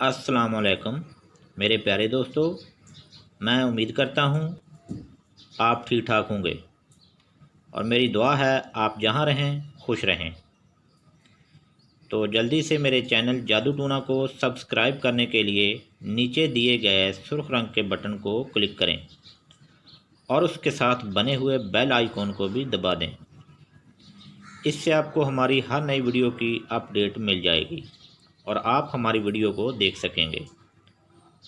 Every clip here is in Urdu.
السلام علیکم میرے پیارے دوستو، میں امید کرتا ہوں آپ ٹھیک ٹھاک ہوں گے اور میری دعا ہے آپ جہاں رہیں خوش رہیں۔ تو جلدی سے میرے چینل جادو ٹونا کو سبسکرائب کرنے کے لیے نیچے دیے گئے سرخ رنگ کے بٹن کو کلک کریں اور اس کے ساتھ بنے ہوئے بیل آئیکن کو بھی دبا دیں۔ اس سے آپ کو ہماری ہر نئی ویڈیو کی اپڈیٹ مل جائے گی اور آپ ہماری ویڈیو کو دیکھ سکیں گے۔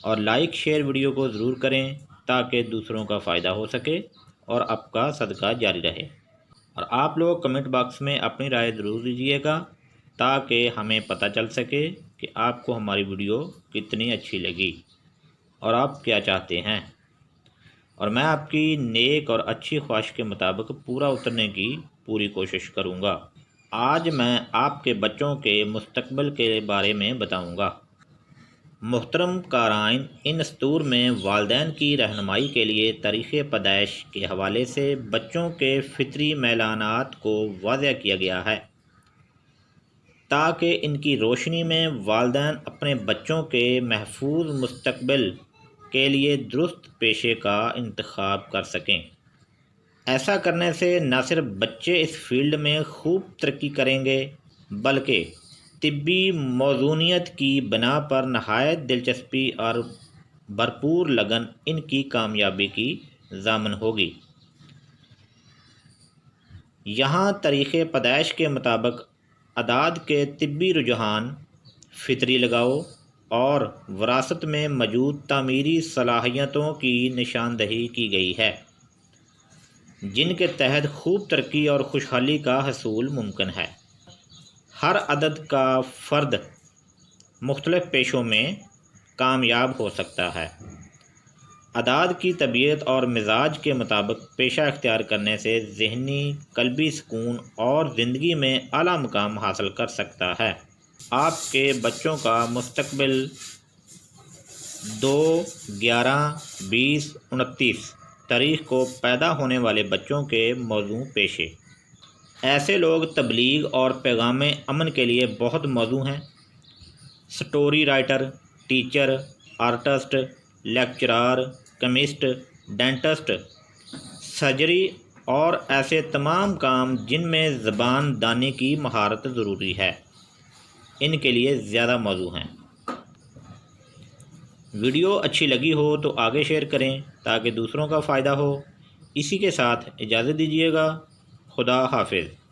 اور لائک شیئر ویڈیو کو ضرور کریں تاکہ دوسروں کا فائدہ ہو سکے اور آپ کا صدقہ جاری رہے۔ اور آپ لوگ کمنٹ باکس میں اپنی رائے ضرور دیجیے گا تاکہ ہمیں پتہ چل سکے کہ آپ کو ہماری ویڈیو کتنی اچھی لگی اور آپ کیا چاہتے ہیں، اور میں آپ کی نیک اور اچھی خواہش کے مطابق پورا اترنے کی پوری کوشش کروں گا۔ آج میں آپ کے بچوں کے مستقبل کے بارے میں بتاؤں گا۔ محترم قارئین، ان سطور میں والدین کی رہنمائی کے لیے تاریخ پیدائش کے حوالے سے بچوں کے فطری میلانات کو واضح کیا گیا ہے تاکہ ان کی روشنی میں والدین اپنے بچوں کے محفوظ مستقبل کے لیے درست پیشے کا انتخاب کر سکیں۔ ایسا کرنے سے نہ صرف بچے اس فیلڈ میں خوب ترقی کریں گے بلکہ طبی موزونیت کی بنا پر نہایت دلچسپی اور بھرپور لگن ان کی کامیابی کی ضامن ہوگی۔ یہاں تاریخ پیدائش کے مطابق اعداد کے طبی رجحان، فطری لگاؤ اور وراثت میں موجود تعمیری صلاحیتوں کی نشاندہی کی گئی ہے جن کے تحت خوب ترقی اور خوشحالی کا حصول ممکن ہے۔ ہر عدد کا فرد مختلف پیشوں میں کامیاب ہو سکتا ہے۔ اعداد کی طبیعت اور مزاج کے مطابق پیشہ اختیار کرنے سے ذہنی قلبی سکون اور زندگی میں اعلیٰ مقام حاصل کر سکتا ہے۔ آپ کے بچوں کا مستقبل 2/11/2029 تاریخ کو پیدا ہونے والے بچوں کے موزوں پیشے۔ ایسے لوگ تبلیغ اور پیغام امن کے لیے بہت موزوں ہیں۔ Story writer, teacher, artist, lecturer, chemist, dentist, surgery اور ایسے تمام کام جن میں زبان دانی کی مہارت ضروری ہے، ان کے لیے زیادہ موزوں ہیں۔ ویڈیو اچھی لگی ہو تو آگے شیئر کریں تاکہ دوسروں کا فائدہ ہو۔ اسی کے ساتھ اجازت دیجیے گا۔ خدا حافظ۔